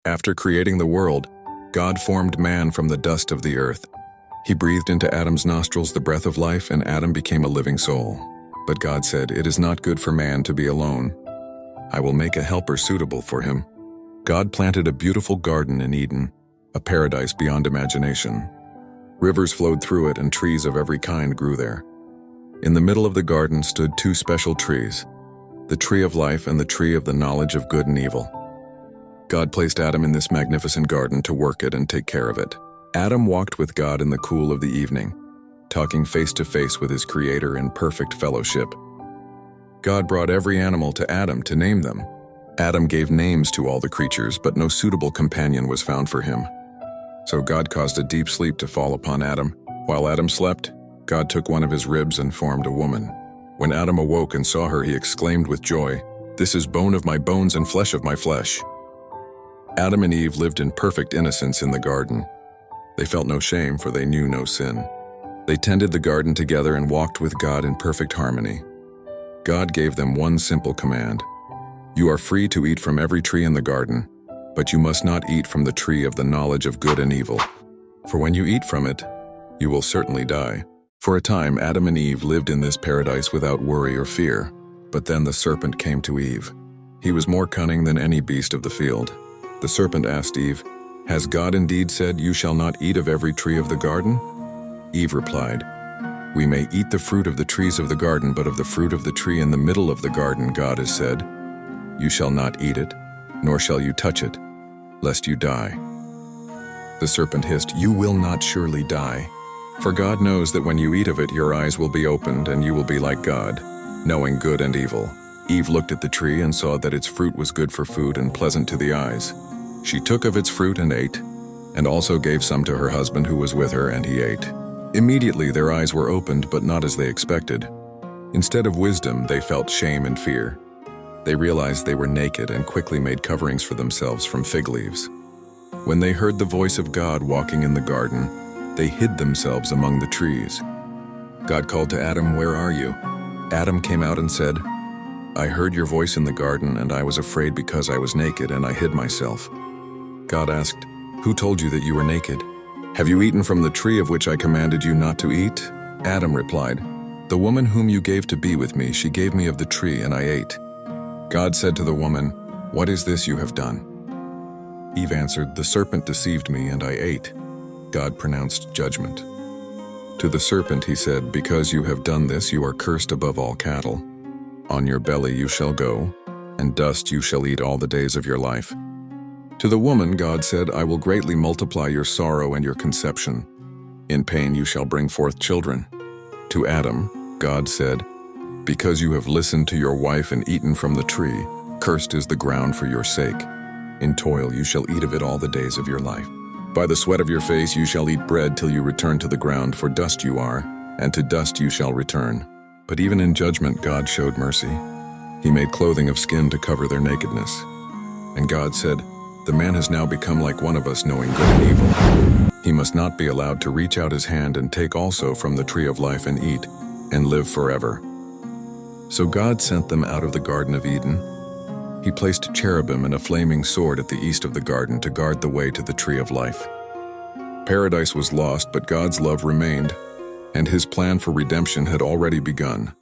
After creating the world, God formed man from the dust of the earth. He breathed into Adam's nostrils the breath of life, and Adam became a living soul. But God said, "It is not good for man to be alone. I will make a helper suitable for him." God planted a beautiful garden in Eden, a paradise beyond imagination. Rivers flowed through it, and trees of every kind grew there. In the middle of the garden stood two special trees, the tree of life and the tree of the knowledge of good and evil. God placed Adam in this magnificent garden to work it and take care of it. Adam walked with God in the cool of the evening, talking face to face with his Creator in perfect fellowship. God brought every animal to Adam to name them. Adam gave names to all the creatures, but no suitable companion was found for him. So God caused a deep sleep to fall upon Adam. While Adam slept, God took one of his ribs and formed a woman. When Adam awoke and saw her, he exclaimed with joy, "This is bone of my bones and flesh of my flesh." Adam and Eve lived in perfect innocence in the garden. They felt no shame, for they knew no sin. They tended the garden together and walked with God in perfect harmony. God gave them one simple command: "You are free to eat from every tree in the garden, but you must not eat from the tree of the knowledge of good and evil. For when you eat from it, you will certainly die." For a time, Adam and Eve lived in this paradise without worry or fear. But then the serpent came to Eve. He was more cunning than any beast of the field. The serpent asked Eve, "Has God indeed said, 'You shall not eat of every tree of the garden'?" Eve replied, "We may eat the fruit of the trees of the garden, but of the fruit of the tree in the middle of the garden God has said, 'You shall not eat it, nor shall you touch it, lest you die.'" The serpent hissed, "You will not surely die. For God knows that when you eat of it, your eyes will be opened, and you will be like God, knowing good and evil." Eve looked at the tree and saw that its fruit was good for food and pleasant to the eyes. She took of its fruit and ate, and also gave some to her husband who was with her, and he ate. Immediately their eyes were opened, but not as they expected. Instead of wisdom, they felt shame and fear. They realized they were naked and quickly made coverings for themselves from fig leaves. When they heard the voice of God walking in the garden, they hid themselves among the trees. God called to Adam, "Where are you?" Adam came out and said, "I heard your voice in the garden, and I was afraid because I was naked, and I hid myself." God asked, "Who told you that you were naked? Have you eaten from the tree of which I commanded you not to eat?" Adam replied, "The woman whom you gave to be with me, she gave me of the tree, and I ate." God said to the woman, "What is this you have done?" Eve answered, "The serpent deceived me, and I ate." God pronounced judgment. To the serpent he said, "Because you have done this, you are cursed above all cattle. On your belly you shall go, and dust you shall eat all the days of your life." To the woman God said, "I will greatly multiply your sorrow and your conception. In pain you shall bring forth children." To Adam, God said, "Because you have listened to your wife and eaten from the tree, cursed is the ground for your sake. In toil you shall eat of it all the days of your life. By the sweat of your face you shall eat bread till you return to the ground, for dust you are, and to dust you shall return." But even in judgment God showed mercy. He made clothing of skin to cover their nakedness. And God said, "The man has now become like one of us, knowing good and evil. He must not be allowed to reach out his hand and take also from the tree of life and eat, and live forever." So God sent them out of the Garden of Eden. He placed cherubim and a flaming sword at the east of the garden to guard the way to the tree of life. Paradise was lost, but God's love remained, and his plan for redemption had already begun.